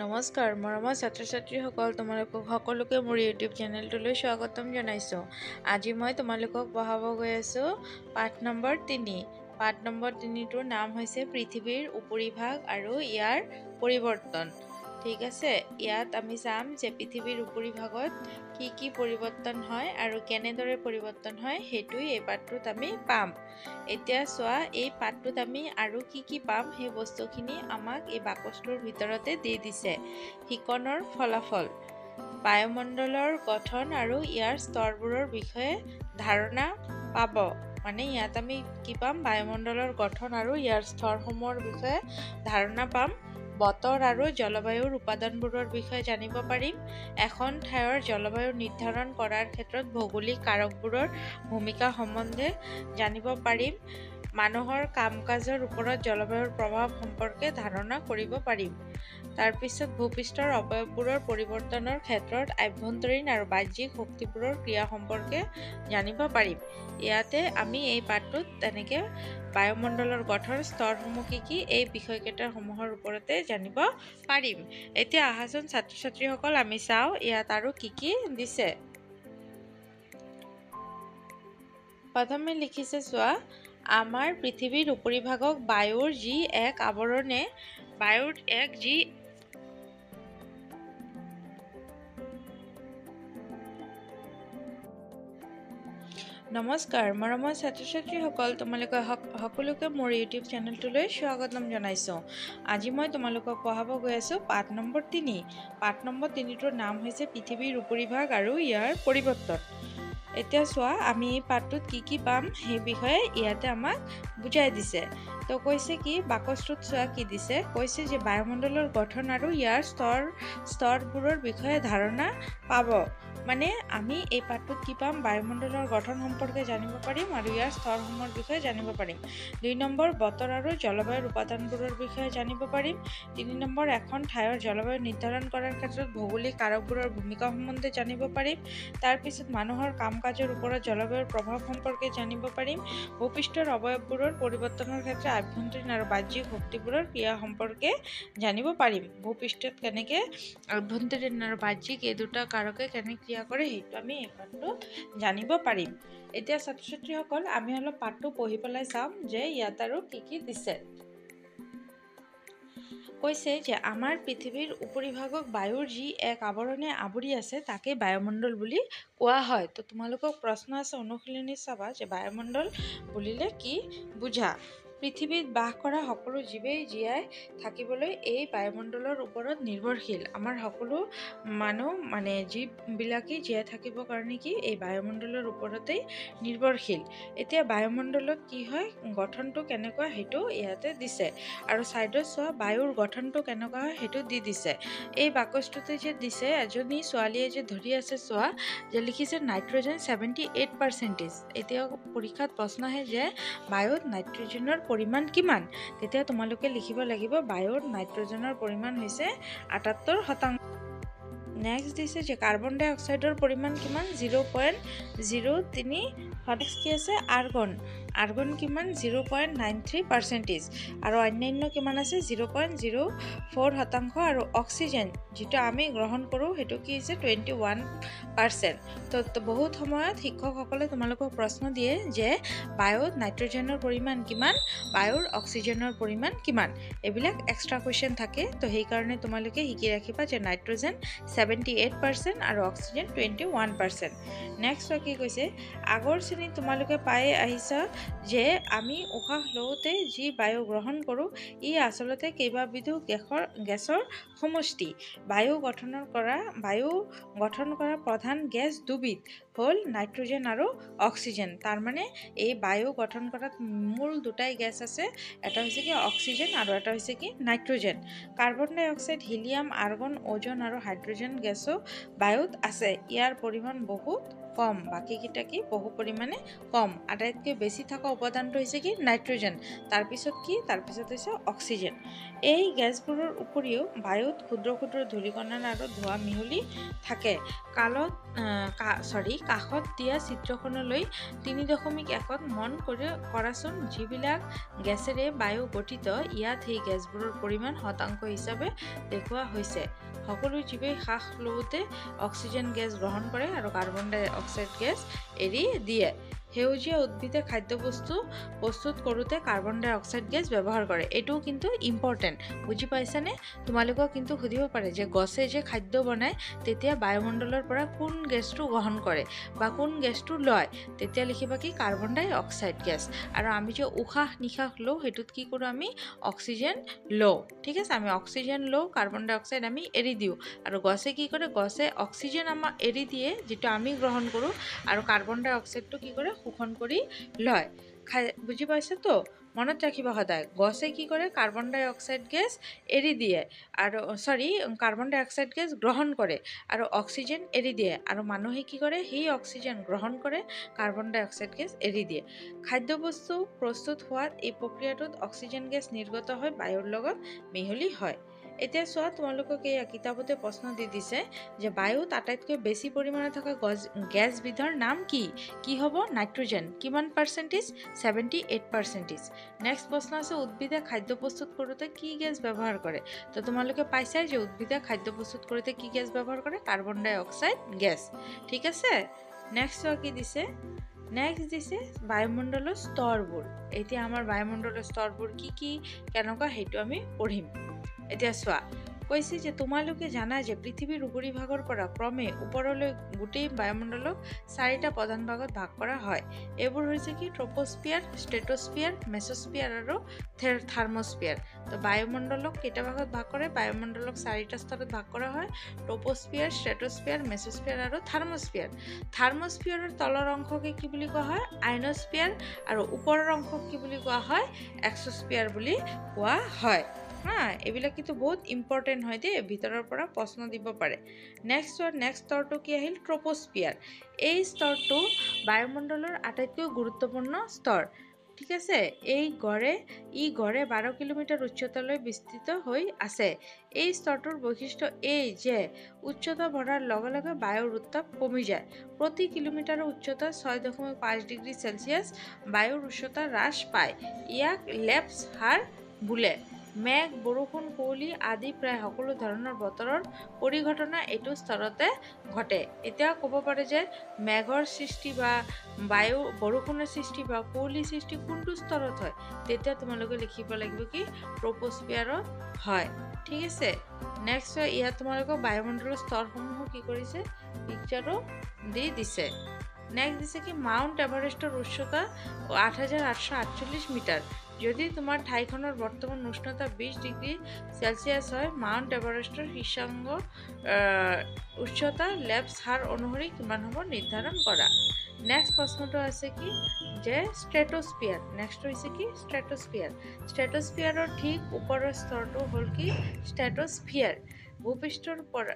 নমস্কাৰ মৰমৰ ছাত্ৰ ছাত্ৰীসকল, তোমালোকক সকলোকে মোৰ ইউটিউব চেনেলটোলৈ স্বাগতম জনাইছোঁ। আজি মই তোমালোকক পঢ়াব গৈ আছোঁ পাঠ নম্বৰ 3। পাঠ নম্বৰ 3টোৰ নাম হৈছে পৃথিৱীৰ উপৰিভাগ আৰু ইয়াৰ পৰিৱৰ্তন। ঠিক আছে, ইয়াত আমি চাম যে পৃথিৱীৰ উপৰিভাগত কি পৰিৱৰ্তন হয় আৰু কেনেদৰে পৰিৱৰ্তন হয় সেইটোই এই পাঠটোত আমি পাম। এতিয়া চোৱা, এই পাঠটোত আমি আৰু কি পাম সেই বস্তুখিনি আমাক এই বাকচটোৰ ভিতৰতে দি দিছে। শিকনৰ ফলাফল, বায়ুমণ্ডলৰ গঠন আৰু ইয়াৰ স্তৰবোৰৰ বিষয়ে ধাৰণা পাব। মানে ইয়াত আমি কি পাম? বায়ুমণ্ডলৰ গঠন আৰু ইয়াৰ স্তৰসমূহৰ বিষয়ে ধাৰণা পাম। বতৰ আৰু জলবায়ুৰ উপাদানবোৰৰ বিষয়ে জানিব পাৰিম। এখন ঠাইৰ জলবায়ু নিৰ্ধাৰণ কৰাৰ ক্ষেত্ৰত ভৌগোলিক কাৰকবোৰৰ ভূমিকা সম্বন্ধে জানিব পাৰিম। মানুহৰ কাম-কাজৰ ওপৰত জলবায়ুৰ প্ৰভাৱ সম্পৰ্কে ধাৰণা কৰিব পাৰিম। তাৰপিছত ভূপৃষ্ঠৰ অৱয়ৱবোৰৰ পৰিৱৰ্তনৰ ক্ষেত্ৰত আভ্যন্তৰীণ আৰু বাহ্যিক শক্তিবোৰৰ ক্ৰিয়া সম্পৰ্কে জানিব পাৰিম। ইয়াতে আমি এই পাঠটোত তেনেকৈ বায়ুমণ্ডলৰ গঠন, স্তৰসমূহ কি এই বিষয়কেইটাসমূহৰ ওপৰতে জানিব পাৰিম। এতিয়া আহাচোন ছাত্ৰ ছাত্ৰীসকল, আমি চাওঁ ইয়াত আৰু কি দিছে। প্ৰথমে লিখিছে চোৱা, আমাৰ পৃথিৱীৰ উপৰিভাগক বায়ুৰ যি এক আৱৰণে নমস্কাৰ মৰমৰ ছাত্ৰ ছাত্ৰীসকল, তোমালোকে সকলোকে মোৰ ইউটিউব চেনেলটোলৈ স্বাগতম জনাইছোঁ। আজি মই তোমালোকক পঢ়াব গৈ আছোঁ পাঠ নম্বৰ 3। পাঠ নম্বৰ 3টোৰ নাম হৈছে পৃথিৱীৰ উপৰিভাগ আৰু ইয়াৰ পৰিৱৰ্তন। এতিয়া চোৱা, আমি এই পাঠটোত কি পাম সেই বিষয়ে ইয়াতে আমাক বুজাই দিছে। তো কৈছে কি, বাকচটোত চোৱা কি দিছে। কৈছে যে বায়ুমণ্ডলৰ গঠন আৰু ইয়াৰ স্তৰবোৰৰ বিষয়ে ধাৰণা পাব। মানে আমি এই পাঠটোত কি পাম? বায়ুমণ্ডলৰ গঠন সম্পৰ্কে জানিব পাৰিম আৰু ইয়াৰ স্তৰসমূহৰ বিষয়ে জানিব পাৰিম। 2 নম্বৰ, বতৰ আৰু জলবায়ুৰ উপাদানবোৰৰ বিষয়ে জানিব পাৰিম। 3 নম্বৰ, এখন ঠাইৰ জলবায়ু নিৰ্ধাৰণ কৰাৰ ক্ষেত্ৰত ভৌগোলিক কাৰকবোৰৰ ভূমিকা সম্বন্ধে জানিব পাৰিম। তাৰপিছত মানুহৰ কাম-কাজৰ ওপৰত জলবায়ুৰ প্ৰভাৱ সম্পৰ্কে জানিব পাৰিম। ভূপৃষ্ঠৰ অৱয়ৱবোৰৰ পৰিৱৰ্তনৰ ক্ষেত্ৰত আভ্যন্তৰীণ আৰু বাহ্যিক শক্তিবোৰৰ ক্ৰিয়া সম্পৰ্কে জানিব পাৰিম। ভূপৃষ্ঠত কেনেকৈ আভ্যন্তৰীণ আৰু বাহ্যিক এই দুটা কাৰকে কেনেকৈ ক্ৰিয়া কৰে সেইটো আমি এই পাঠটোত জানিব পাৰিম। এতিয়া ছাত্ৰ ছাত্ৰীসকল, আমি অলপ পাঠটো পঢ়ি পেলাই চাম যে ইয়াত আৰু কি দিছে। কৈছে যে আমাৰ পৃথিৱীৰ উপৰিভাগক বায়ুৰ যি এক আৱৰণে আৱৰি আছে তাকে বায়ুমণ্ডল বুলি কোৱা হয়। তো তোমালোকক প্ৰশ্ন আছে, অনুশীলনী চাবা যে বায়ুমণ্ডল বুলিলে কি বুজা। পৃথিৱীত বাস কৰা সকলো জীৱেই জীয়াই থাকিবলৈ এই বায়ুমণ্ডলৰ ওপৰত নিৰ্ভৰশীল। আমাৰ সকলো মানুহ জীৱবিলাকেই জীয়াই থাকিবৰ কাৰণে কি এই বায়ুমণ্ডলৰ ওপৰতেই নিৰ্ভৰশীল। এতিয়া বায়ুমণ্ডলত কি হয়, গঠনটো কেনেকুৱা সেইটো ইয়াতে দিছে। আৰু ছাইডত চোৱা, বায়ুৰ গঠনটো কেনেকুৱা হয় সেইটো দি দিছে। এই বাকচটোতে যে দিছে, এজনী ছোৱালীয়ে যে ধৰি আছে চোৱা, যে লিখিছে নাইট্ৰজেন 78%। এতিয়া পৰীক্ষাত প্ৰশ্ন আহে যে বায়ুত নাইট্ৰজেনৰ পৰিমাণ কিমান, তেতিয়া তোমালোকে লিখিব লাগিব বায়ুত নাইট্ৰজেনৰ পৰিমাণ হৈছে 78%। নেক্সট দিছে যে কাৰ্বন ডাই অক্সাইডৰ পৰিমাণ কিমান, 0.03। নেক্সট কি আছে, আৰ্গন কিমান, 0.93%। আৰু অন্যান্য কিমান আছে, 0.04%। আৰু অক্সিজেন যিটো আমি গ্ৰহণ কৰোঁ সেইটো কি হৈছে 21%। তো বহুত সময়ত শিক্ষকসকলে তোমালোকক প্ৰশ্ন দিয়ে যে বায়ুত নাইট্ৰজেনৰ পৰিমাণ কিমান, বায়ুৰ অক্সিজেনৰ পৰিমাণ কিমান, এইবিলাক এক্সট্ৰা কুৱেশ্যন থাকে। তো সেইকাৰণে তোমালোকে শিকি ৰাখিবা যে নাইট্ৰজেন 78% আৰু অক্সিজেন 21%। নেক্সট কি কৈছে, আগৰ শ্ৰেণীত তোমালোকে পাই আহিছা যে আমি উশাহ লওঁতে যি বায়ু গ্ৰহণ কৰোঁ ই আচলতে কেইবাবিধো গেছৰ সমষ্টি। বায়ু গঠন কৰা প্ৰধান গেছ দুবিধ হ'ল নাইট্ৰজেন আৰু অক্সিজেন। তাৰমানে এই বায়ু গঠন কৰাত মূল দুটাই গেছ আছে, এটা হৈছে কি অক্সিজেন আৰু এটা হৈছে কি নাইট্ৰজেন। কাৰ্বন ডাই অক্সাইড, হিলিয়াম, আৰ্গন, অ'জন আৰু হাইড্ৰজেন গেছো বায়ুত আছে। ইয়াৰ পৰিমাণ বহুত কম, বাকীকেইটা কি বহু পৰিমাণে কম। আটাইতকৈ বেছি থকা উপাদানটো হৈছে কি নাইট্ৰজেন, তাৰপিছত কি তাৰপিছত হৈছে অক্সিজেন। এই গেছবোৰৰ উপৰিও বায়ুত ক্ষুদ্ৰ ক্ষুদ্ৰ ধূলিকণা আৰু ধোঁৱা মিহলি থাকে। কাষত দিয়া চিত্ৰখনলৈ 3.1 মন কৰাচোন। যিবিলাক গেছেৰে বায়ু গঠিত, ইয়াত সেই গেছবোৰৰ পৰিমাণ শতাংশ হিচাপে দেখুওৱা হৈছে। সকলো জীৱে শ্বাস লওঁতে অক্সিজেন গেছ গ্ৰহণ কৰে আৰু কাৰ্বন ডাই অক্সাইড গেছ এৰি দিয়ে। সেউজীয়া উদ্ভিদে খাদ্যবস্তু প্ৰস্তুত কৰোঁতে কাৰ্বন ডাই অক্সাইড গেছ ব্যৱহাৰ কৰে। এইটো কিন্তু ইম্পৰ্টেণ্ট, বুজি পাইছানে? তোমালোকক কিন্তু সুধিব পাৰে যে গছে যে খাদ্য বনায় তেতিয়া বায়ুমণ্ডলৰ পৰা কোন গেছটো গ্ৰহণ কৰে বা কোন গেছটো লয়, তেতিয়া লিখিবা কি কাৰ্বন ডাই অক্সাইড গেছ। আৰু আমি যে উশাহ নিশাহ লওঁ সেইটোত কি কৰোঁ আমি অক্সিজেন লওঁ, ঠিক আছে? আমি অক্সিজেন লওঁ, কাৰ্বন ডাই অক্সাইড আমি এৰি দিওঁ। আৰু গছে কি কৰে, গছে অক্সিজেন আমাক এৰি দিয়ে যিটো আমি গ্ৰহণ কৰোঁ, আৰু কাৰ্বন ডাই অক্সাইডটো কি কৰে শোষণ কৰি লয়। বুজি পাইছে তো? মনত ৰাখিবা সদায়, গছে কি কৰে কাৰ্বন ডাই অক্সাইড গেছ এৰি দিয়ে আৰু কাৰ্বন ডাই অক্সাইড গেছ গ্ৰহণ কৰে আৰু অক্সিজেন এৰি দিয়ে, আৰু মানুহে কি কৰে সেই অক্সিজেন গ্ৰহণ কৰে, কাৰ্বন ডাই অক্সাইড গেছ এৰি দিয়ে। খাদ্যবস্তু প্ৰস্তুত হোৱাত এই প্ৰক্ৰিয়াটোত অক্সিজেন গেছ নিৰ্গত হৈ বায়ুৰ লগত মিহলি হয়। এতিয়া চোৱা, তোমালোকক এই কিতাপতে প্ৰশ্ন দি দিছে যে বায়ুত আটাইতকৈ বেছি পৰিমাণে থকা গেছবিধৰ নাম কি? কি হ'ব? নাইট্ৰজেন। কিমান পাৰ্চেণ্টেজ? 78%। নেক্সট প্ৰশ্ন আছে, উদ্ভিদে খাদ্য প্ৰস্তুত কৰোঁতে কি গেছ ব্যৱহাৰ কৰে? তো তোমালোকে পাইছাই যে উদ্ভিদে খাদ্য প্ৰস্তুত কৰোঁতে কি গেছ ব্যৱহাৰ কৰে? কাৰ্বন ডাই অক্সাইড গেছ, ঠিক আছে? নেক্সট চোৱা কি দিছে। নেক্সট দিছে বায়ুমণ্ডলৰ স্তৰবোৰ। এতিয়া আমাৰ বায়ুমণ্ডলৰ স্তৰবোৰ কি কি কেনেকুৱা সেইটো আমি পঢ়িম। এতিয়া চোৱা, কৈছে যে তোমালোকে জানা যে পৃথিৱীৰ উপৰিভাগৰ পৰা ক্ৰমে ওপৰলৈ গোটেই বায়ুমণ্ডলক 4টা প্ৰধান ভাগত ভাগ কৰা হয়। এইবোৰ হৈছে কি ট্ৰপোস্ফিয়াৰ, ষ্ট্ৰেটোস্ফিয়াৰ, মেছস্ফিয়াৰ আৰু থাৰ্মোস্ফিয়াৰ। তো বায়ুমণ্ডলক কেইটা ভাগত ভাগ কৰে? বায়ুমণ্ডলক 4টা স্তৰত ভাগ কৰা হয়, ট্ৰপোস্ফিয়াৰ, ষ্ট্ৰেটোস্ফিয়াৰ, মেছস্ফিয়াৰ আৰু থাৰ্মোস্ফিয়াৰ। থাৰ্মোস্ফিয়াৰৰ তলৰ অংশকে কি বুলি কোৱা হয়? আয়নোস্ফিয়াৰ, আৰু ওপৰৰ অংশক কি বুলি কোৱা হয়? এক্সোস্ফিয়াৰ বুলি কোৱা হয়। এইবিলাক কিন্তু বহুত ইম্পৰ্টেণ্ট হয় দেই, ভিতৰৰ পৰা প্ৰশ্ন দিব পাৰে। নেক্সট স্তৰটো কি আহিল? ট্ৰপোস্ফিয়াৰ। এই স্তৰটো বায়ুমণ্ডলৰ আটাইতকৈ গুৰুত্বপূৰ্ণ স্তৰ, ঠিক আছে? ই গড়ে 12 কিলোমিটাৰ উচ্চতালৈ বিস্তৃত হৈ আছে। এই স্তৰটোৰ বৈশিষ্ট্য এই যে উচ্চতা বঢ়াৰ লগে লগে বায়ুৰ উত্তাপ কমি যায়। প্ৰতি কিলোমিটাৰৰ উচ্চতা 6.5 ডিগ্ৰী চেলচিয়াছ বায়ুৰ উষ্ণতা হ্ৰাস পায়। ইয়াক লেপছ হাৰ বোলে। মেঘ, বৰষুণ, কুঁৱলী আদি প্ৰায় সকলো ধৰণৰ বতৰৰ পৰিঘটনা এইটো স্তৰতে ঘটে। এতিয়া ক'ব পাৰে যে মেঘৰ সৃষ্টি বা বৰষুণৰ সৃষ্টি বা কুঁৱলীৰ সৃষ্টি কোনটো স্তৰত হয়? তেতিয়া তোমালোকে লিখিব লাগিব কি ট্ৰপোস্ফিয়াৰত হয়, ঠিক আছে? নেক্সট ইয়াত তোমালোকক বায়ুমণ্ডলৰ স্তৰসমূহ কি কৰিছে পিকচাৰো দি দিছে। নেক্সট দিছে কি মাউণ্ট এভাৰেষ্টৰ উচ্চতা 8,848 মিটাৰ। যদি তোমাৰ ঠাইখনৰ বৰ্তমান উষ্ণতা 20 ডিগ্ৰী চেলচিয়াছ হয়, মাউণ্ট এভাৰেষ্টৰ শীৰ্ষাংগ উচ্চতা লেপছ হাৰ অনুসৰি কিমান হ'ব নিৰ্ধাৰণ কৰা। নেক্সট প্ৰশ্নটো আছে কি যে ষ্ট্ৰেটোস্ফিয়াৰ। নেক্সট হৈছে কি ষ্ট্ৰেটোস্ফিয়াৰ। ষ্ট্ৰেটোস্ফিয়াৰৰ ঠিক ওপৰৰ স্তৰটো হ'ল কি ষ্ট্ৰেটোস্ফিয়াৰ। ভূপৃষ্ঠৰ পৰা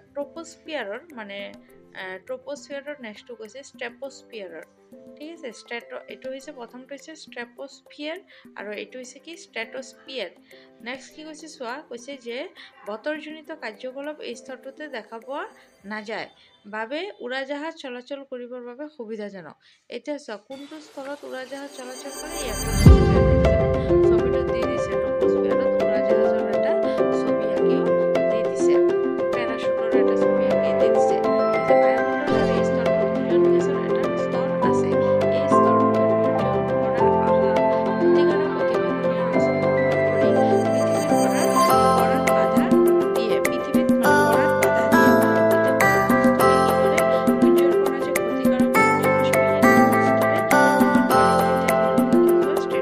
ট্ৰপোস্ফিয়াৰৰ নেক্সটটো কৈছে ষ্ট্ৰেপোস্ফিয়াৰৰ, ঠিক আছে? এইটো হৈছে প্ৰথমটো হৈছে ষ্ট্ৰেপোস্ফিয়াৰ আৰু এইটো হৈছে কি ষ্ট্ৰেটোস্ফিয়াৰ। নেক্সট কি কৈছে চোৱা, কৈছে যে বতৰজনিত কাৰ্যকলাপ এই স্তৰটোতে দেখা পোৱা নাযায় বাবে উৰাজাহাজ চলাচল কৰিবৰ বাবে সুবিধাজনক। এতিয়া চোৱা কোনটো স্তৰত উৰাজাহাজ চলাচল কৰে? ছবিটো দি দিছে, ট্ৰপোস্ফিয়াৰত উৰাজাহাজৰ এটা ছবি আঁকিও দি দিছে, পেৰাচুটৰ এটা ছবি আঁকি দি দিছে। বায়ুমণ্ডলৰ এই স্তৰটোত ওজন গেছৰ এটা স্তৰ আছে। এই স্তৰটো সূৰ্যৰ পৰা অহা ক্ষতিকাৰক অতিবেঙুনীয়া ৰশ্মি গ্ৰহণ কৰি পৃথিৱীত পৰাত বাধা দিয়ে। সূৰ্যৰ পৰা যে ক্ষতিকাৰক ৰশ্মি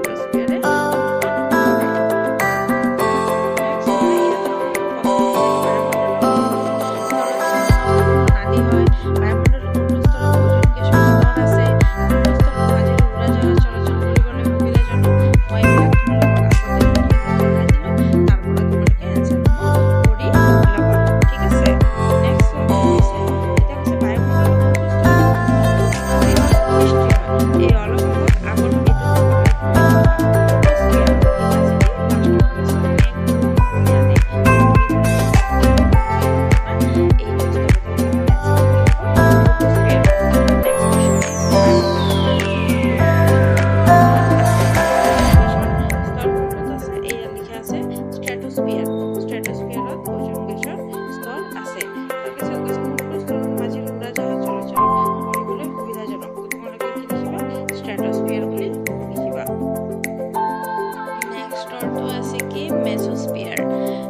কি মেসোস্ফিয়াৰ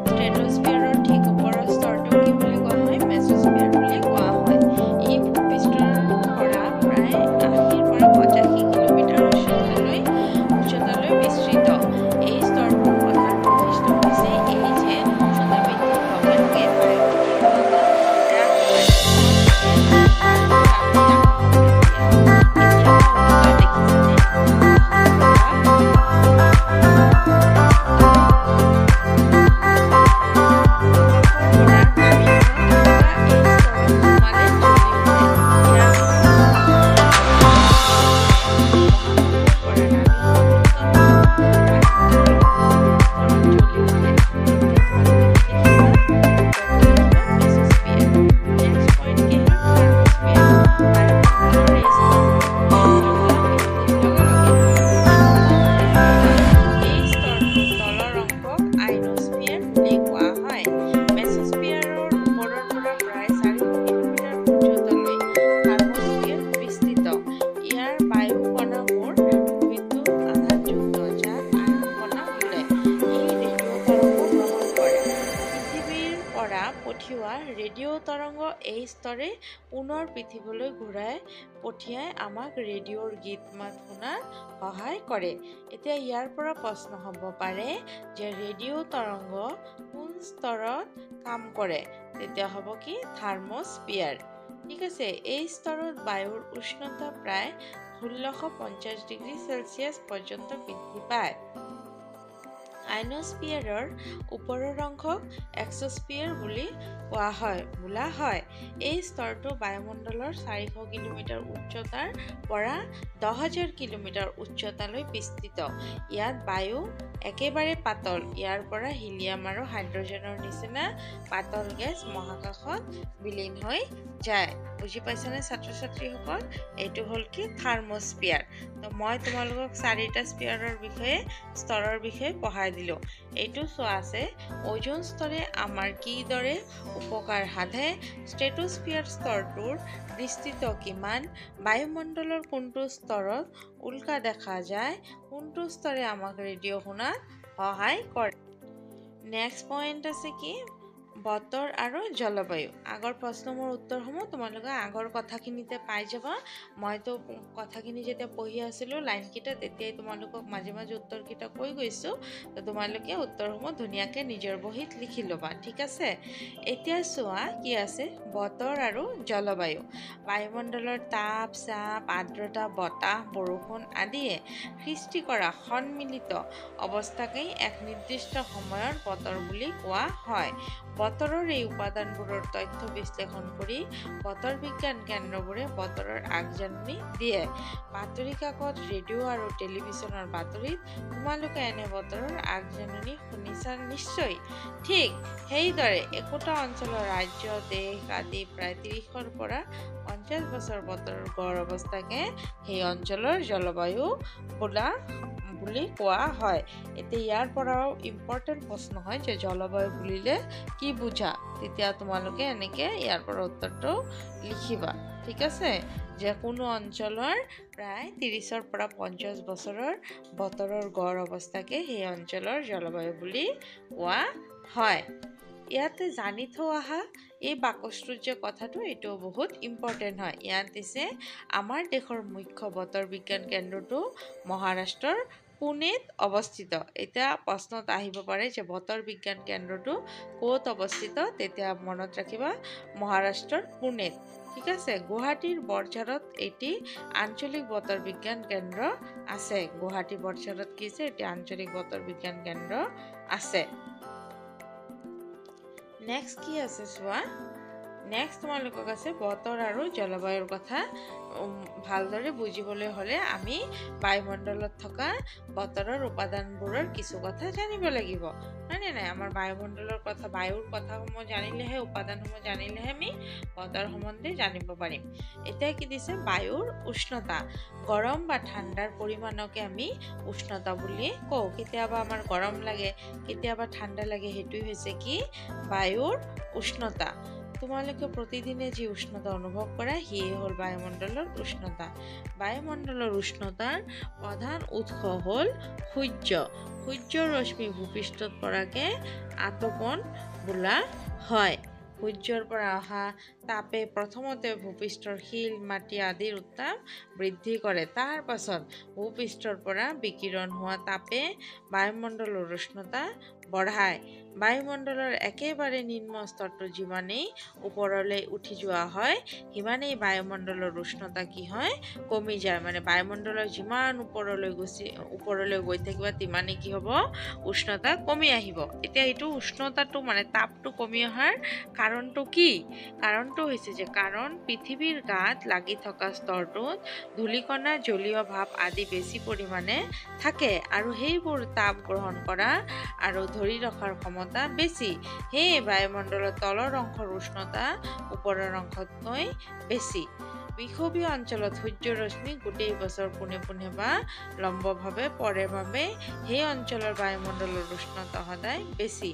স্ট্ৰেটোস্ফিয়াৰৰ ঠিক ওপৰৰ স্তৰটো কি বুলি কোৱা হয় মেসোস্ফিয়াৰ বুলি কোৱা হয় ই ভূপৃষ্ঠৰ পৰা প্ৰায় 80 পৰা 85 কিলোমিটাৰ উচ্চতালৈ বিস্তৃত এই স্তৰটোৰ প্ৰধান বৈশিষ্ট্য হৈছে এই যে উষ্ণতা বৃদ্ধিৰ লগে লগে বায়ুৰ উষ্ণতা হ্ৰাস পায় ৰেডিঅ' তৰংগ এই স্তৰে পুনৰ পৃথিৱীলৈ ঘূৰাই পঠিয়াই আমাক ৰেডিঅ'ৰ গীত মাত শুনাত সহায় কৰে এতিয়া ইয়াৰ পৰা প্ৰশ্ন হ'ব পাৰে যে ৰেডিঅ' তৰংগ কোন স্তৰত কাম কৰে তেতিয়া হ'ব কি থাৰ্মোস্ফিয়াৰ ঠিক আছে এই স্তৰত বায়ুৰ উষ্ণতা প্ৰায় 1650 ডিগ্ৰী চেলচিয়াছ পৰ্যন্ত বৃদ্ধি পায় আইনোস্ফিয়াৰৰ ওপৰৰ অংশক এক্সোস্ফিয়াৰ বুলি বোলা হয় এই স্তৰটো বায়ুমণ্ডলৰ 400 কিলোমিটাৰ উচ্চতাৰ পৰা 10,000 কিলোমিটাৰ উচ্চতালৈ বিস্তৃত ইয়াত বায়ু একেবাৰে পাতল ইয়াৰ পৰা হিলিয়াম আৰু হাইড্ৰজেনৰ নিচিনা পাতল গেছ মহাকাশত বিলীন হৈ যায় বুজি পাইছানে ছাত্ৰ ছাত্ৰীসকল এইটো হ'ল কি থাৰ্মোস্ফিয়াৰ তো মই তোমালোকক চাৰিটা স্ফিয়াৰৰ বিষয়ে স্তৰৰ বিষয়ে পঢ়াই দিলো এইটো চোৱা আছে ওজন স্তৰে আমাৰ কিদৰে উপকাৰ সাধে স্ট্ৰেটোস্ফিয়াৰ স্তৰটোৰ বিস্তৃত কিমান বায়ুমণ্ডলৰ কোনটো স্তৰত উল্কা দেখা যায় কোনটো স্তৰে আমাক ৰেডিঅ' শুনাত সহায় কৰে নেক্সট পইণ্ট আছে কি বতৰ আৰু জলবায়ু আগৰ প্ৰশ্নবোৰ উত্তৰসমূহ তোমালোকে আগৰ কথাখিনিতে পাই যাবা মইতো কথাখিনি যেতিয়া পঢ়ি আছিলোঁ লাইনকেইটা তেতিয়াই তোমালোকক মাজে মাজে উত্তৰকেইটা কৈ গৈছোঁ তো তোমালোকে উত্তৰসমূহ ধুনীয়াকৈ নিজৰ বহীত লিখি ল'বা ঠিক আছে এতিয়া চোৱা কি আছে বতৰ আৰু জলবায়ু বায়ুমণ্ডলৰ তাপ চাপ আৰ্দ্ৰতা বতাহ বৰষুণ আদিয়ে সৃষ্টি কৰা সন্মিলিত অৱস্থাকেই এক নিৰ্দিষ্ট সময়ৰ বতৰ বুলি কোৱা হয় বতৰৰ এই উপাদানবোৰৰ তথ্য বিশ্লেষণ কৰি বতৰ বিজ্ঞান কেন্দ্ৰবোৰে বতৰৰ আগজাননী দিয়ে বাতৰি কাকত ৰেডিঅ' আৰু টেলিভিছনৰ বাতৰিত তোমালোকে এনে বতৰৰ আগজাননী শুনিছা নিশ্চয় ঠিক সেইদৰে একোটা অঞ্চলৰ ৰাজ্য দেশ আদি প্ৰায় 30ৰ পৰা 50 বছৰ বতৰৰ গড় অৱস্থাকে সেই অঞ্চলৰ জলবায়ু বুলি কোৱা হয় এতিয়া ইয়াৰ পৰাও ইম্পৰ্টেণ্ট প্ৰশ্ন হয় যে জলবায়ু বুলিলে কি বুঝা তেতিয়া তোমালোকে এনেকে ইয়াৰ পৰা উত্তৰটো লিখিবা ঠিক আছে যে কোনো অঞ্চলৰ প্ৰায় 30ৰ পৰা 50 বছৰৰ বতৰৰ গড় অৱস্থাকে সেই অঞ্চলৰ জলবায়ু বুলি কোৱা হয় ইয়াতে জানি থোৱা এই বাকচটোৰ যে কথাটো এইটো বহুত ইম্পৰ্টেণ্ট হয় ইয়াত দিছে আমাৰ দেশৰ মুখ্য বতৰ বিজ্ঞান কেন্দ্ৰটো মহাৰাষ্ট্ৰৰ পুনেত অৱস্থিত এটা প্ৰশ্নত আহিব পাৰে যে বতৰ বিজ্ঞান কেন্দ্ৰটো ক'ত অৱস্থিত তেতিয়া মনত ৰাখিবা মহাৰাষ্ট্ৰৰ পুনেত ঠিক আছে গুৱাহাটীৰ বৰঝাৰত এটি আঞ্চলিক বতৰ বিজ্ঞান কেন্দ্ৰ আছে গুৱাহাটী বৰঝাৰত কি আছে এটি আঞ্চলিক বতৰ বিজ্ঞান কেন্দ্ৰ আছে নেক্সট কি আছে চোৱা নেক্সট তোমালোকক আছে বতৰ আৰু জলবায়ুৰ কথা ভালদৰে বুজিবলৈ হ'লে আমি বায়ুমণ্ডলত থকা বতৰৰ উপাদানবোৰৰ কিছু কথা জানিব লাগিব হয়নে নাই আমাৰ বায়ুমণ্ডলৰ কথা বায়ুৰ কথাসমূহ জানিলেহে উপাদানসমূহ জানিলেহে আমি বতৰ সম্বন্ধে জানিব পাৰিম এতিয়া কি দিছে বায়ুৰ উষ্ণতা গৰম বা ঠাণ্ডাৰ পৰিমাণকে আমি উষ্ণতা বুলি কওঁ কেতিয়াবা আমাৰ গৰম লাগে কেতিয়াবা ঠাণ্ডা লাগে সেইটোই হৈছে কি বায়ুৰ উষ্ণতা তোমালোকে প্ৰতিদিনে যি উষ্ণতা অনুভৱ কৰা সেয়ে হ'ল বায়ুমণ্ডলৰ উষ্ণতা বায়ুমণ্ডলৰ উষ্ণতাৰ প্ৰধান উৎস হ'ল সূৰ্য সূৰ্যৰ ৰশ্মি ভূপৃষ্ঠত পৰাকে আতপন বোলা হয়। সূৰ্যৰ পৰা অহা তাপে প্ৰথমতে ভূপৃষ্ঠৰ শিল মাটি আদিৰ উত্তাপ বৃদ্ধি কৰে। তাৰ পাছত ভূপৃষ্ঠৰ পৰা বিকিৰণ হোৱা তাপে বায়ুমণ্ডলৰ উষ্ণতা বঢ়ায়। বায়ুমণ্ডলৰ একেবাৰে নিম্ন স্তৰটো যিমানেই ওপৰলৈ উঠি যোৱা হয় সিমানেই বায়ুমণ্ডলৰ উষ্ণতা কি হয় কমি যায়। মানে বায়ুমণ্ডলৰ যিমান ওপৰলৈ গৈ থাকিবা তিমানেই কি হ'ব উষ্ণতা কমি আহিব। এতিয়া এইটো উষ্ণতাটো মানে তাপটো কমি অহাৰ কাৰণটো কি? কাৰণটো হৈছে যে কাৰণ পৃথিৱীৰ গাত লাগি থকা স্তৰটোত ধূলিকণা জলীয় ভাৱ আদি বেছি পৰিমাণে থাকে আৰু সেইবোৰ তাপ গ্ৰহণ কৰা আৰু ধৰি ৰখাৰ ক্ষমতা বেছি। সেয়ে বায়ুমণ্ডলৰ তলৰ অংশৰ উষ্ণতা ওপৰৰ অংশতকৈ বেছি। বিষুৱীয় অঞ্চলত সূৰ্যৰ ৰশ্মি গোটেই বছৰ পোনে পোনে বা লম্বভাৱে পৰে বাবে সেই অঞ্চলৰ বায়ুমণ্ডলৰ উষ্ণতা সদায় বেছি।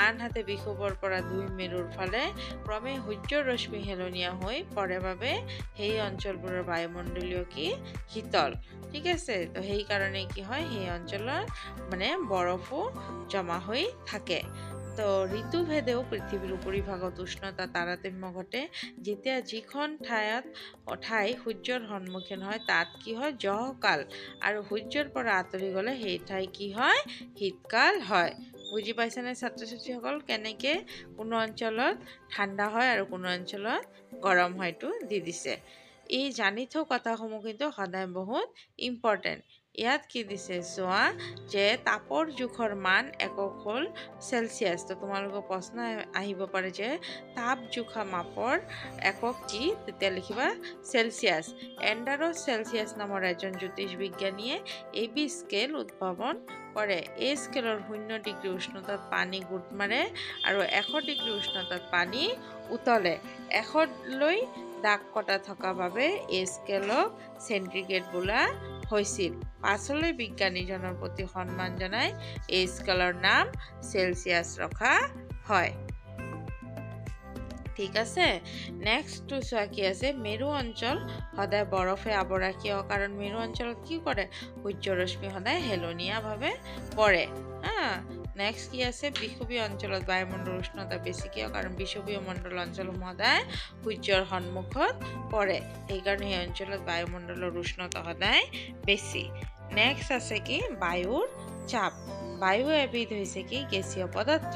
আনহাতে বিষুৱৰ পৰা দুই মেৰুৰ ফালে ক্ৰমে সূৰ্যৰ ৰশ্মি হেলনীয়া হৈ পৰে বাবে সেই অঞ্চলবোৰৰ বায়ুমণ্ডলীয় কি শীতল। ঠিক আছে, তো সেইকাৰণে কি হয় সেই অঞ্চলত মানে বৰফো জমা হৈ থাকে। তো ঋতুভেদেও পৃথিৱীৰ উপৰিভাগত উষ্ণতা তাৰতম্য ঘটে। যেতিয়া যিখন ঠাই সূৰ্যৰ সন্মুখীন হয় তাত কি হয় জহকাল আৰু সূৰ্যৰ পৰা আঁতৰি গ'লে সেই ঠাই কি হয় শীতকাল হয়। বুজি পাইছেনে ছাত্ৰ ছাত্ৰীসকল কেনেকৈ কোনো অঞ্চলত ঠাণ্ডা হয় আৰু কোনো অঞ্চলত গৰম হয়তো দি দিছে। এই জানি থোৱা কথাসমূহ কিন্তু সদায় বহুত ইম্পৰ্টেণ্ট। ইয়াত কি দিছে চোৱা যে তাপৰ জোখৰ মান একক হ'ল চেলচিয়াছ। তো তোমালোকৰ প্ৰশ্ন আহিব পাৰে যে তাপ জোখা মাপৰ একক কি? তেতিয়া লিখিবা চেলচিয়াছ। এণ্ডাৰছ চেলচিয়াছ নামৰ এজন জ্যোতিষ বিজ্ঞানীয়ে AB স্কেল উদ্ভাৱন কৰে। এই স্কেলৰ 0 ডিগ্ৰী উষ্ণতাত পানী গোট মাৰে আৰু 100 ডিগ্ৰী উষ্ণতাত পানী উতলে। 100লৈ দাগ কটা থকা বাবে এই স্কেলক চেণ্টিগ্ৰেড বোলা হৈছিল। পাছলৈ বিজ্ঞানীজনৰ প্ৰতি সন্মান জনাই এই স্কেলৰ নাম চেলচিয়াছ ৰখা হয়। ঠিক আছে, নেক্সটটো চোৱা কি আছে মেৰু অঞ্চল সদায় বৰফে আৱৰা কিয়? কাৰণ মেৰু অঞ্চলত কি কৰে সূৰ্যৰ ৰশ্মি সদায় হেলনীয়াভাৱে পৰে। নেক্সট কি আছে বিষুৱীয় অঞ্চলত বায়ুমণ্ডলৰ উষ্ণতা বেছি কিয়? কাৰণ বিষুৱীয় মণ্ডল অঞ্চলসমূহ সদায় সূৰ্যৰ সন্মুখত পৰে, সেইকাৰণে সেই অঞ্চলত বায়ুমণ্ডলৰ উষ্ণতা সদায় বেছি। নেক্সট আছে কি বায়ুৰ চাপ। বায়ু এবিধ হৈছে কি গেছীয় পদাৰ্থ।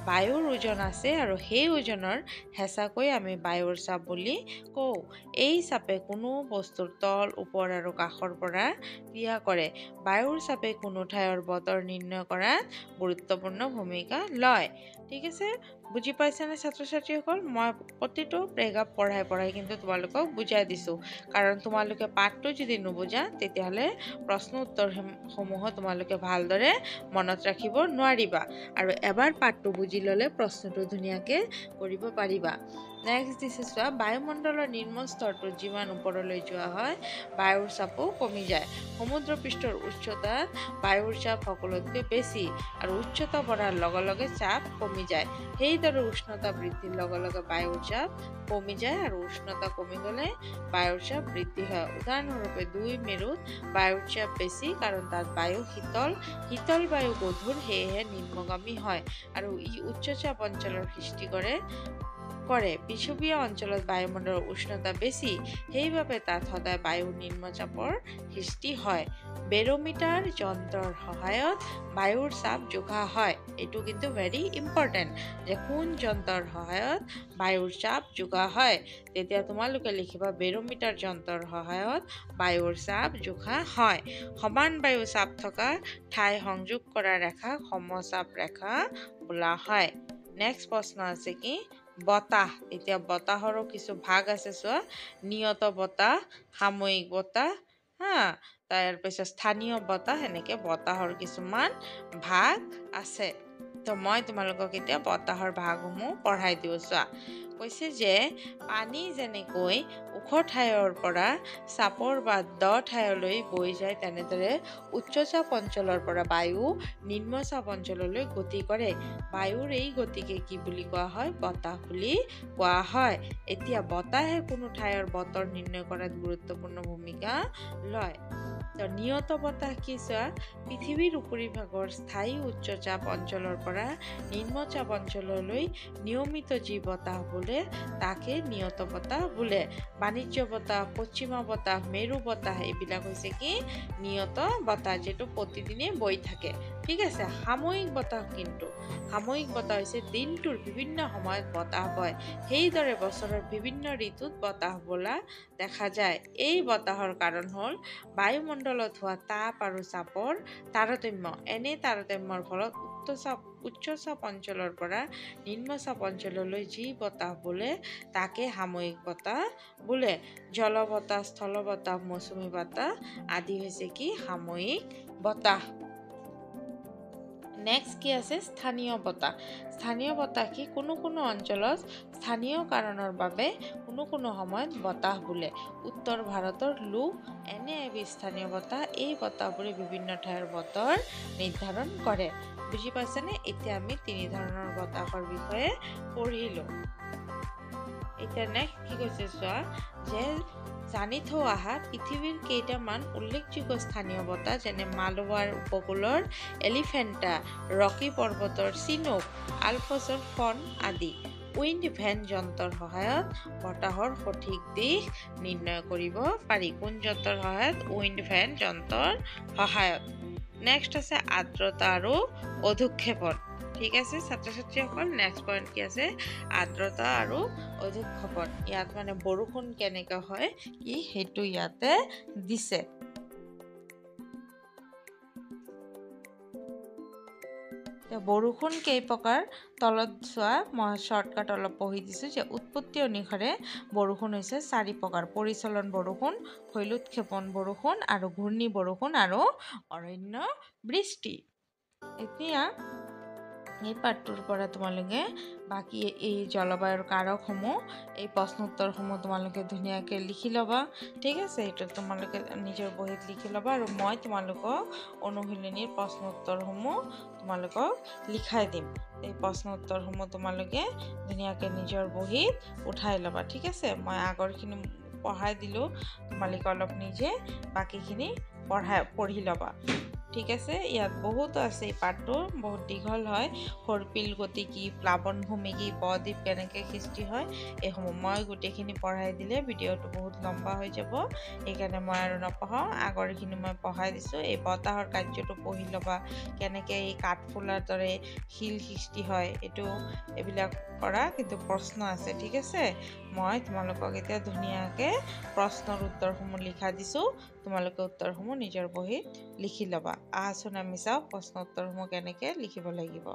বায়ুৰ ওজন আছে আৰু সেই ওজনৰ হেঁচাকৈ আমি বায়ুৰ চাপ বুলি কওঁ। এই চাপে কোনো বস্তুৰ তল ওপৰ আৰু কাষৰ পৰা ক্ৰিয়া কৰে। বায়ুৰ চাপে কোনো ঠাইৰ বতৰ নিৰ্ণয় কৰাত গুৰুত্বপূৰ্ণ ভূমিকা লয়। ঠিক আছে, বুজি পাইছানে ছাত্ৰ ছাত্ৰীসকল? মই প্ৰতিটো পেৰেগ্ৰাফ পঢ়াই কিন্তু তোমালোকক বুজাই দিছোঁ। কাৰণ তোমালোকে পাঠটো যদি নুবুজা তেতিয়াহ'লে প্ৰশ্ন উত্তৰসমূহ তোমালোকে ভালদৰে মনত ৰাখিব নোৱাৰিবা আৰু এবাৰ পাঠটো বুজি ল'লে প্ৰশ্নটো ধুনীয়াকৈ কৰিব পাৰিবা। নেক্সট দিছে চোৱা বায়ুমণ্ডলৰ নিম্ন স্তৰটোত যিমান ওপৰলৈ যোৱা হয় বায়ুৰ চাপো কমি যায়। সমুদ্ৰ পৃষ্ঠৰ উচ্চতাত বায়ুৰ চাপ সকলোতকৈ বেছি আৰু উচ্চতা বঢ়াৰ লগে লগে চাপ কমি যায়। সেইদৰে উষ্ণতা বৃদ্ধিৰ লগে লগে বায়ুৰ চাপ কমি যায় আৰু উষ্ণতা কমি গ'লে বায়ুৰ চাপ বৃদ্ধি হয়। উদাহৰণস্বৰূপে দুই মেৰুত বায়ুৰ চাপ বেছি কাৰণ তাত বায়ু শীতল বায়ু গধুৰ, সেয়েহে নিম্নগামী হয় আৰু ই উচ্চচাপ অঞ্চলৰ সৃষ্টি কৰে। বিষুৱীয় অঞ্চলত বায়ুমণ্ডলৰ উষ্ণতা বেছি, সেইবাবে তাত সদায় বায়ুৰ নিম্নচাপৰ সৃষ্টি হয়। বেৰোমিটাৰ যন্ত্ৰৰ সহায়ত বায়ুৰ চাপ জোখা হয়। এইটো কিন্তু ভেৰি ইম্পৰ্টেণ্ট যে কোন যন্ত্ৰৰ সহায়ত বায়ুৰ চাপ জোখা হয়। তেতিয়া তোমালোকে লিখিবা বেৰোমিটাৰ যন্ত্ৰৰ সহায়ত বায়ুৰ চাপ জোখা হয়। সমান বায়ু চাপ থকা ঠাই সংযোগ কৰা ৰেখাক সমচাপ ৰেখা বোলা হয়। নেক্সট প্ৰশ্ন আছে কি বতাহ। এতিয়া বতাহৰো কিছু ভাগ আছে চোৱা নিয়ত বতাহ, সাময়িক বতাহ, তাৰপিছত স্থানীয় বতাহ, এনেকৈ বতাহৰ কিছুমান ভাগ আছে। তো মই তোমালোকক এতিয়া বতাহৰ ভাগসমূহ পঢ়াই দিওঁ চোৱা। কৈছে যে পানী যেনেকৈ ওখ ঠাইৰ পৰা চাপৰ বা দ ঠাইলৈ বৈ যায় তেনেদৰে উচ্চচাপ অঞ্চলৰ পৰা বায়ু নিম্নচাপ অঞ্চললৈ গতি কৰে। বায়ুৰ এই গতিকে কি বুলি কোৱা হয়? বতাহ বুলি কোৱা হয়। এতিয়া বতাহে কোনো ঠাইৰ বতৰ নিৰ্ণয় কৰাত গুৰুত্বপূৰ্ণ ভূমিকা লয়। তো নিয়ত বতাহ কি চোৱা পৃথিৱীৰ উপৰিভাগৰ স্থায়ী উচ্চচাপ অঞ্চলৰ পৰা নিম্নচাপ অঞ্চললৈ নিয়মিত যি বতাহ বোলে তাকে নিয়ত বতাহ বোলে। বাণিজ্য বতাহ, পশ্চিমা বতাহ, মেৰু বতাহ এইবিলাক হৈছে কি নিয়ত বতাহ, যিটো প্ৰতিদিনে বৈ থাকে। ঠিক আছে। সাময়িক বতাহ কিন্তু সাময়িক বতাহ হৈছে দিনটোৰ বিভিন্ন সময়ত বতাহ বয়, সেইদৰে বছৰৰ বিভিন্ন ঋতুত বতাহ বলা দেখা যায়। এই বতাহৰ কাৰণ হ'ল বায়ুমণ্ডলত হোৱা তাপ আৰু চাপৰ তাৰতম্য। এনে তাৰতম্যৰ ফলত উচ্চচাপ অঞ্চলৰ পৰা নিম্নচাপ অঞ্চললৈ যি বতাহ বোলে তাকে সাময়িক বতাহ বোলে। জলবতাহ, স্থল বতাহ, মৌচুমী বতাহ আদি হৈছে কি সাময়িক বতাহ। নেক্সট কি আছে স্থানীয় বতাহ। স্থানীয় বতাহ কি কোনো অঞ্চলত স্থানীয় কাৰণৰ বাবে কোনো সময়ত বতাহ বোলে। উত্তৰ ভাৰতৰ লোক এনে এবিধ স্থানীয় বতাহ। এই বতাহবোৰে বিভিন্ন ঠাইৰ বতৰ নিৰ্ধাৰণ কৰে। বুজি পাইছেনে? এতিয়া আমি 3 ধৰণৰ বতাহৰ বিষয়ে পঢ়িলো। এতিয়া নেক্সট কি কৈছে চোৱা যে জানি থৈ অহা পৃথিৱীৰ কেইটামান উল্লেখযোগ্য স্থানীয় বতাহ যেনে মালৱাৰ উপকূলৰ এলিফেণ্টা, ৰকি পৰ্বতৰ চিনুক, আলপছৰ ফন আদি। উইণ্ড ভেন যন্ত্ৰৰ সহায়ত বতাহৰ সঠিক দিশ নিৰ্ণয় কৰিব পাৰি। কোন যন্ত্ৰৰ সহায়ত? উইণ্ড ভেন যন্ত্ৰৰ সহায়ত। নেক্সট আছে আৰ্দ্ৰতা আৰু অধুক্ষেপন। ঠিক আছে ছাত্ৰ ছাত্ৰীসকল, নেক্সট পইণ্ট কি আছে আৰ্দ্ৰতা আৰু অধুক্ষেপন। ইয়াত মানে বৰষুণ কেনেকৈ হয় কি সেইটো ইয়াতে দিছে। বৰষুণ কেই প্ৰকাৰ তলত চোৱা, মই শ্বৰ্টকাট অলপ পঢ়ি দিছোঁ যে উৎপত্তি অনুসাৰে বৰষুণ হৈছে 4 প্ৰকাৰ। পৰিচলন বৰষুণ, শৈলোৎক্ষেপন বৰষুণ আৰু ঘূৰ্ণী বৰষুণ আৰু অৰণ্য বৃষ্টি। এতিয়া এই পাঠটোৰ পৰা তোমালোকে বাকী এই জলবায়ুৰ কাৰকসমূহ এই প্ৰশ্ন উত্তৰসমূহ তোমালোকে ধুনীয়াকৈ লিখি ল'বা। ঠিক আছে, এইটো তোমালোকে নিজৰ বহীত লিখি ল'বা আৰু মই তোমালোকক অনুশীলনীৰ প্ৰশ্ন উত্তৰসমূহ তোমালোকক লিখাই দিম। এই প্ৰশ্ন উত্তৰসমূহ তোমালোকে ধুনীয়াকৈ নিজৰ বহীত উঠাই ল'বা। ঠিক আছে, মই আগৰখিনি পঢ়াই দিলোঁ, তোমালোকে অলপ নিজে বাকীখিনি পঢ়ি ল'বা। ঠিক আছে, ইয়াত বহুতো আছে। এই পাঠটো বহুত দীঘল হয়। সৰ্পিল গতি কি, প্লাৱনভূমি কি, বদ্বীপ কেনেকৈ সৃষ্টি হয়, এইসমূহ মই গোটেইখিনি পঢ়াই দিলে ভিডিঅ'টো বহুত লম্বা হৈ যাব, সেইকাৰণে মই আৰু নপঢ়াওঁ। আগৰখিনি মই পঢ়াই দিছোঁ। এই বতাহৰ কাৰ্যটো পঢ়ি ল'বা, কেনেকৈ এই কাঠফুলাৰ দৰে শিল সৃষ্টি হয়, এইবিলাক কৰা কিন্তু প্ৰশ্ন আছে। ঠিক আছে, মই তোমালোকক এতিয়া ধুনীয়াকৈ প্ৰশ্নৰ উত্তৰসমূহ লিখা দিছোঁ, তোমালোকে উত্তৰসমূহ নিজৰ বহীত লিখি ল'বা। আহাচোন আমি চাওঁ প্ৰশ্ন উত্তৰসমূহ কেনেকৈ লিখিব লাগিব।